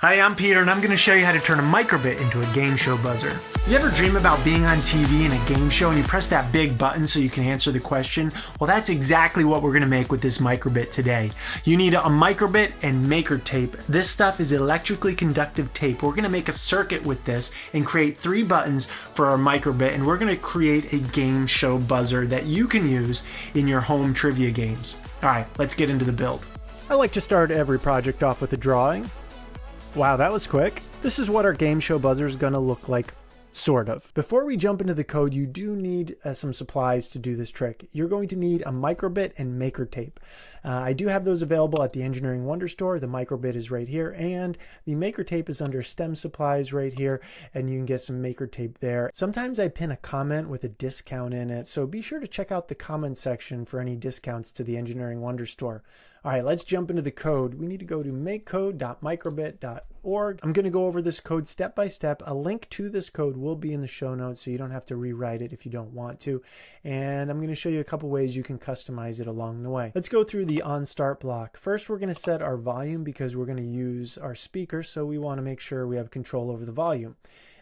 Hi, I'm Peter, and I'm going to show you how to turn a microbit into a game show buzzer. You ever dream about being on TV in a game show and you press that big button so you can answer the question? Well, that's exactly what we're going to make with this microbit today. You need a microbit and maker tape. This stuff is electrically conductive tape. We're going to make a circuit with this and create 3 buttons for our microbit, and we're going to create a game show buzzer that you can use in your home trivia games. All right, let's get into the build. I like to start every project off with a drawing. Wow, that was quick. This is what our game show buzzer is going to look like, sort of. Before we jump into the code, you do need some supplies to do this trick. You're going to need a microbit and maker tape. I do have those available at the Engineering Wonder Store. The microbit is right here, and the maker tape is under STEM supplies right here, and you can get some maker tape there. Sometimes I pin a comment with a discount in it, so be sure to check out the comment section for any discounts to the Engineering Wonder Store. All right, let's jump into the code. We need to go to makecode.microbit.org. I'm going to go over this code step by step. A link to this code will be in the show notes, so you don't have to rewrite it if you don't want to. And I'm going to show you a couple ways you can customize it along the way. Let's go through the onStart block. First, we're going to set our volume because we're going to use our speaker, so we want to make sure we have control over the volume.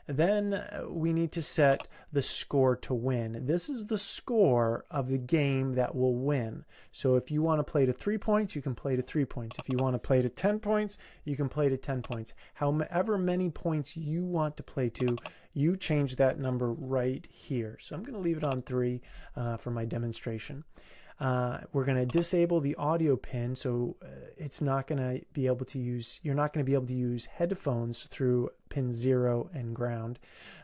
Then we need to set the score to win. This is the score of the game that will win. So if you want to play to 3 points, you can play to 3 points. If you want to play to 10 points, you can play to 10 points. However many points you want to play to, you change that number right here. So I'm going to leave it on 3 for my demonstration. We're going to disable the audio pin, so it's not going to be able to use, you're not going to be able to use headphones through pin 0 and ground.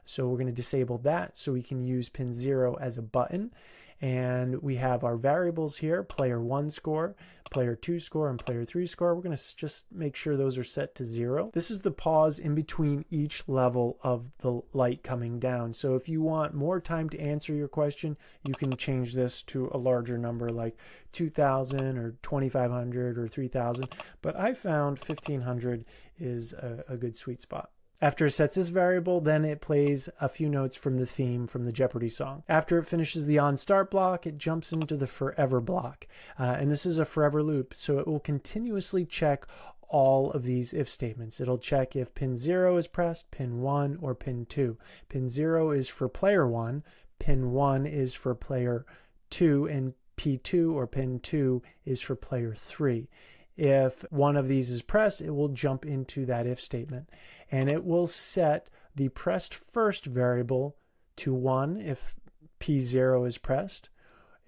So we're going to disable that so we can use pin 0 as a button. And we have our variables here, player 1 score, player 2 score, and player 3 score. We're going to just make sure those are set to 0. This is the pause in between each level of the light coming down. So if you want more time to answer your question, you can change this to a larger number like 2,000 or 2,500 or 3,000. But I found 1,500 is a good sweet spot. After it sets this variable, then it plays a few notes from the theme from the Jeopardy song. After it finishes the onStart block, it jumps into the forever block. And this is a forever loop, so it will continuously check all of these if statements. It'll check if pin 0 is pressed, pin 1, or pin 2. Pin 0 is for player 1, pin 1 is for player 2, and P2 or pin 2 is for player 3. If one of these is pressed, it will jump into that if statement. And it will set the pressed first variable to 1 if P0 is pressed.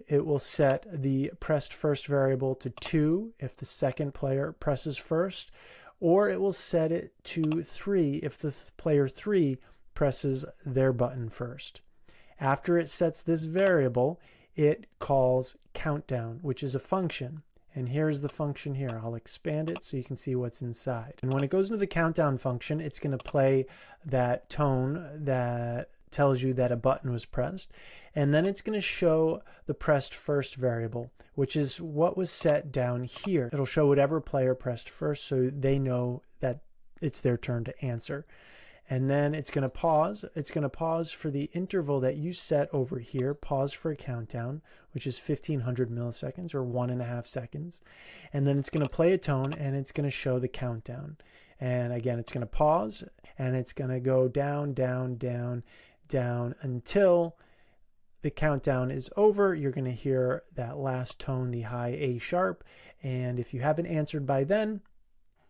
It will set the pressed first variable to 2 if the second player presses first. Or it will set it to 3 if the player 3 presses their button first. After it sets this variable, it calls countdown, which is a function. And here's the function here. I'll expand it so you can see what's inside. And when it goes into the countdown function, it's going to play that tone that tells you that a button was pressed. And then it's going to show the pressed first variable, which is what was set down here. It'll show whatever player pressed first so they know that it's their turn to answer. And then it's going to pause. It's going to pause for the interval that you set over here. Pause for a countdown, which is 1,500 milliseconds or 1.5 seconds. And then it's going to play a tone and it's going to show the countdown. And again, it's going to pause and it's going to go down, down, down, down until the countdown is over. You're going to hear that last tone, the high A sharp. And if you haven't answered by then,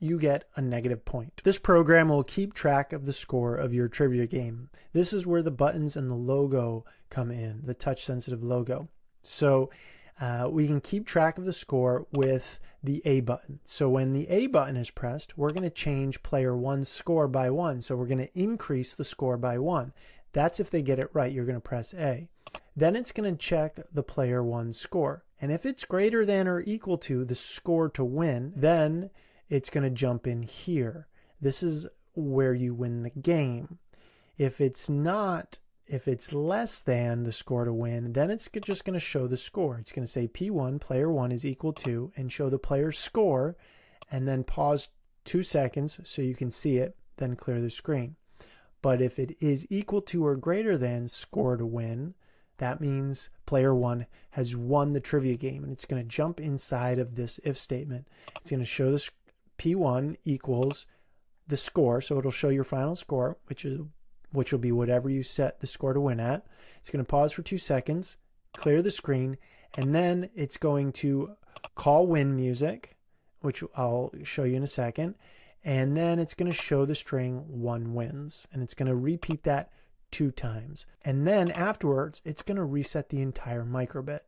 you get a negative point. This program will keep track of the score of your trivia game. This is where the buttons and the logo come in, the touch-sensitive logo. So we can keep track of the score with the A button. So when the A button is pressed, we're going to change player 1's score by 1. So we're going to increase the score by 1. That's if they get it right. You're going to press A. Then it's going to check the player 1's score. And if it's greater than or equal to the score to win, then it's going to jump in here. This is where you win the game. If it's not, if it's less than the score to win, then it's just going to show the score. It's going to say P1, player 1 is equal to, and show the player's score, and then pause 2 seconds so you can see it, then clear the screen. But if it is equal to or greater than score to win, that means player 1 has won the trivia game, and it's going to jump inside of this if statement. It's going to show this P1 equals the score. So it'll show your final score, which will be whatever you set the score to win at. It's going to pause for 2 seconds, clear the screen, and then it's going to call win music, which I'll show you in a second. And then it's going to show the string 1 wins, and it's going to repeat that 2 times. And then afterwards, it's going to reset the entire microbit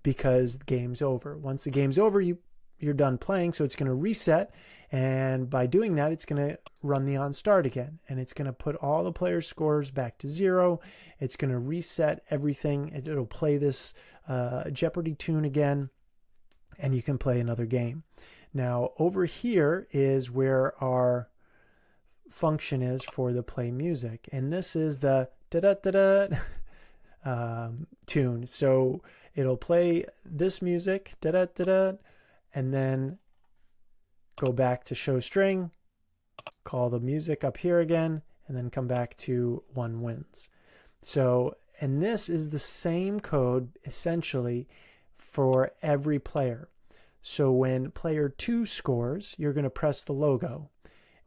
because the game's over. Once the game's over, you're done playing, so it's going to reset. And by doing that, it's going to run the on start again, and it's going to put all the players' scores back to 0. It's going to reset everything. It'll play this Jeopardy tune again, and you can play another game. Now over here is where our function is for the play music, and this is the da-da-da-da tune. So it'll play this music, da-da-da-da, and then go back to show string, call the music up here again, and then come back to 1 wins. So, and this is the same code essentially for every player. So when player 2 scores, you're going to press the logo,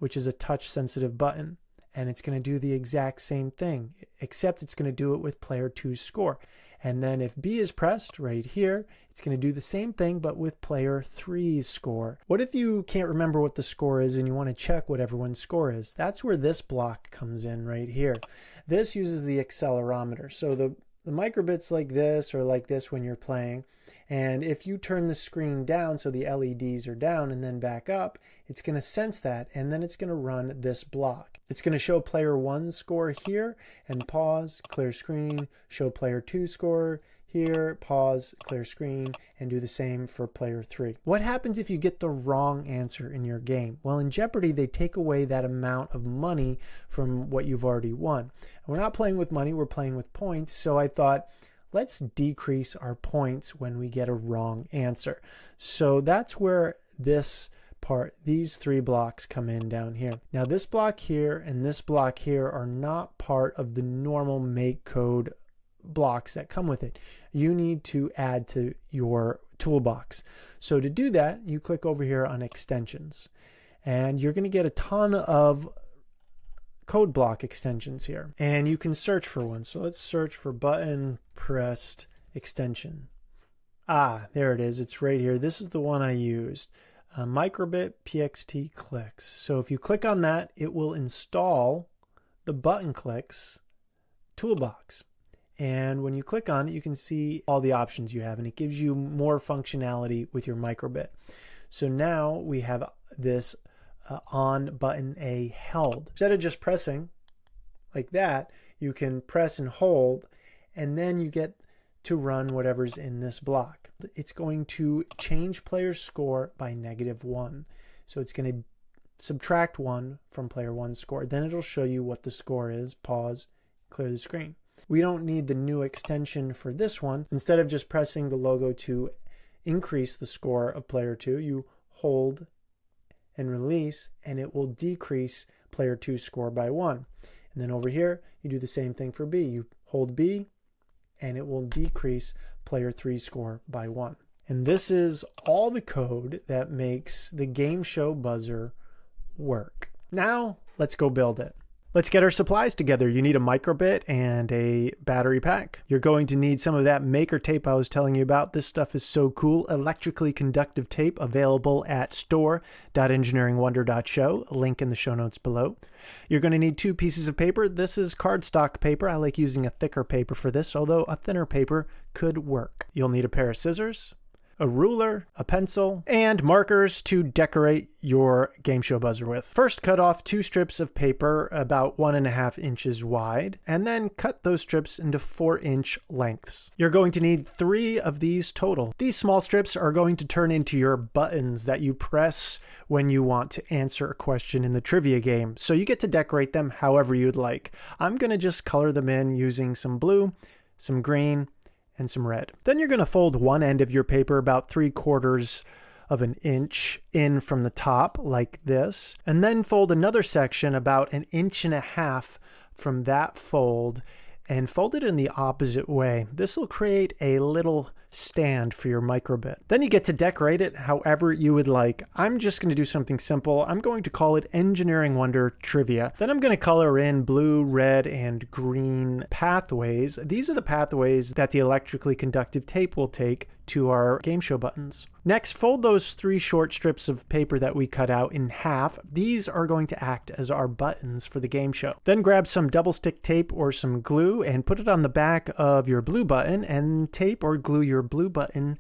which is a touch sensitive button, and it's going to do the exact same thing, except it's going to do it with player 2's score. And then if B is pressed right here, it's going to do the same thing, but with player 3's score. What if you can't remember what the score is and you want to check what everyone's score is? That's where this block comes in right here. This uses the accelerometer. So the microbit's like this or like this when you're playing. And if you turn the screen down so the LEDs are down and then back up, it's going to sense that, and then it's going to run this block. It's going to show player 1's score here and pause, clear screen, show player 2's score here, pause, clear screen, and do the same for player 3. What happens if you get the wrong answer in your game? Well, in Jeopardy, they take away that amount of money from what you've already won. We're not playing with money, we're playing with points, so I thought, let's decrease our points when we get a wrong answer. So that's where this part, these 3 blocks come in down here. Now this block here and this block here are not part of the normal MakeCode blocks that come with it. You need to add to your toolbox. So to do that, you click over here on extensions, and you're going to get a ton of code block extensions here, and you can search for one. So let's search for button pressed extension. There it is. It's right here. This is the one I used. Microbit PXT clicks. So if you click on that, it will install the button clicks toolbox. And when you click on it, you can see all the options you have, and it gives you more functionality with your microbit. So now we have this on button A held. Instead of just pressing like that, you can press and hold, and then you get to run whatever's in this block. It's going to change player's score by -1. So it's going to subtract 1 from player 1's score. Then it'll show you what the score is, pause, clear the screen. We don't need the new extension for this one. Instead of just pressing the logo to increase the score of player 2, you hold and release, and it will decrease player 2's score by 1. And then over here, you do the same thing for B. You hold B, and it will decrease player 3's score by 1. And this is all the code that makes the game show buzzer work. Now, let's go build it. Let's get our supplies together. You need a microbit and a battery pack. You're going to need some of that maker tape I was telling you about. This stuff is so cool. Electrically conductive tape available at store.engineeringwonder.show. Link in the show notes below. You're going to need 2 pieces of paper. This is cardstock paper. I like using a thicker paper for this, although a thinner paper could work. You'll need a pair of scissors, a ruler, a pencil, and markers to decorate your game show buzzer with. First, cut off 2 strips of paper about 1.5 inches wide, and then cut those strips into 4-inch lengths. You're going to need 3 of these total. These small strips are going to turn into your buttons that you press when you want to answer a question in the trivia game. So you get to decorate them however you'd like. I'm going to just color them in using some blue, some green, and some red. Then you're going to fold one end of your paper about 3/4 of an inch in from the top like this, and then fold another section about 1.5 inches from that fold and fold it in the opposite way. This will create a little stand for your Microbit. Then you get to decorate it however you would like. I'm just going to do something simple. I'm going to call it Engineering Wonder Trivia. Then I'm going to color in blue, red, and green pathways. These are the pathways that the electrically conductive tape will take to our game show buttons. Next, fold those 3 short strips of paper that we cut out in half. These are going to act as our buttons for the game show. Then grab some double stick tape or some glue and put it on the back of your blue button and tape or glue your blue button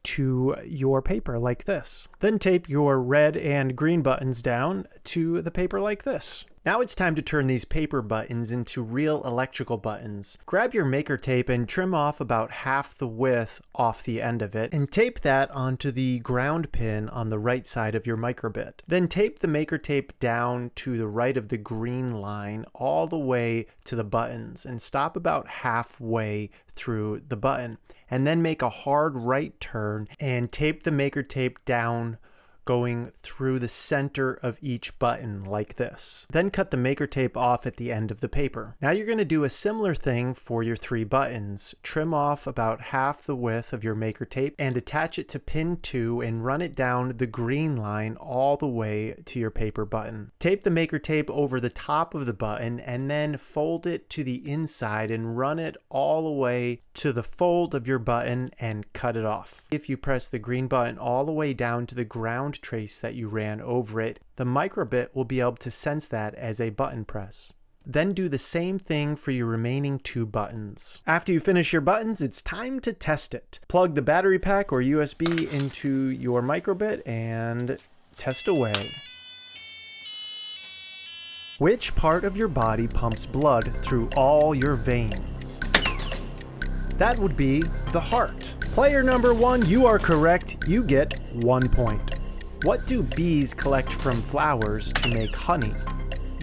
to your paper like this. Then tape your red and green buttons down to the paper like this. Now it's time to turn these paper buttons into real electrical buttons. Grab your maker tape and trim off about half the width off the end of it and tape that onto the ground pin on the right side of your Microbit. Then tape the maker tape down to the right of the green line all the way to the buttons and stop about halfway through the button. And then make a hard right turn and tape the maker tape down going through the center of each button like this. Then cut the maker tape off at the end of the paper. Now you're going to do a similar thing for your 3 buttons. Trim off about half the width of your maker tape and attach it to pin 2 and run it down the green line all the way to your paper button. Tape the maker tape over the top of the button and then fold it to the inside and run it all the way to the fold of your button and cut it off. If you press the green button all the way down to the ground trace that you ran over it, the Microbit will be able to sense that as a button press. Then do the same thing for your remaining 2 buttons. After you finish your buttons, it's time to test it. Plug the battery pack or USB into your Microbit and test away. Which part of your body pumps blood through all your veins? That would be the heart. Player number 1, you are correct. You get 1 point. What do bees collect from flowers to make honey?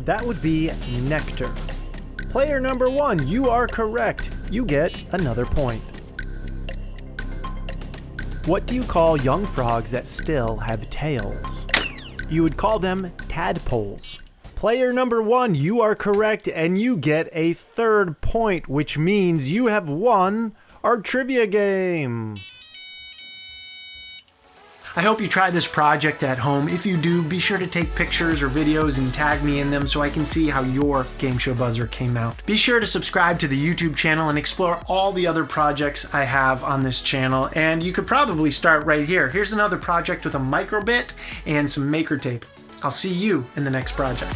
That would be nectar. Player number 1, you are correct. You get another point. What do you call young frogs that still have tails? You would call them tadpoles. Player number 1, you are correct, and you get a 3rd point, which means you have won our trivia game. I hope you try this project at home. If you do, be sure to take pictures or videos and tag me in them so I can see how your game show buzzer came out. Be sure to subscribe to the YouTube channel and explore all the other projects I have on this channel. And you could probably start right here. Here's another project with a Microbit and some maker tape. I'll see you in the next project.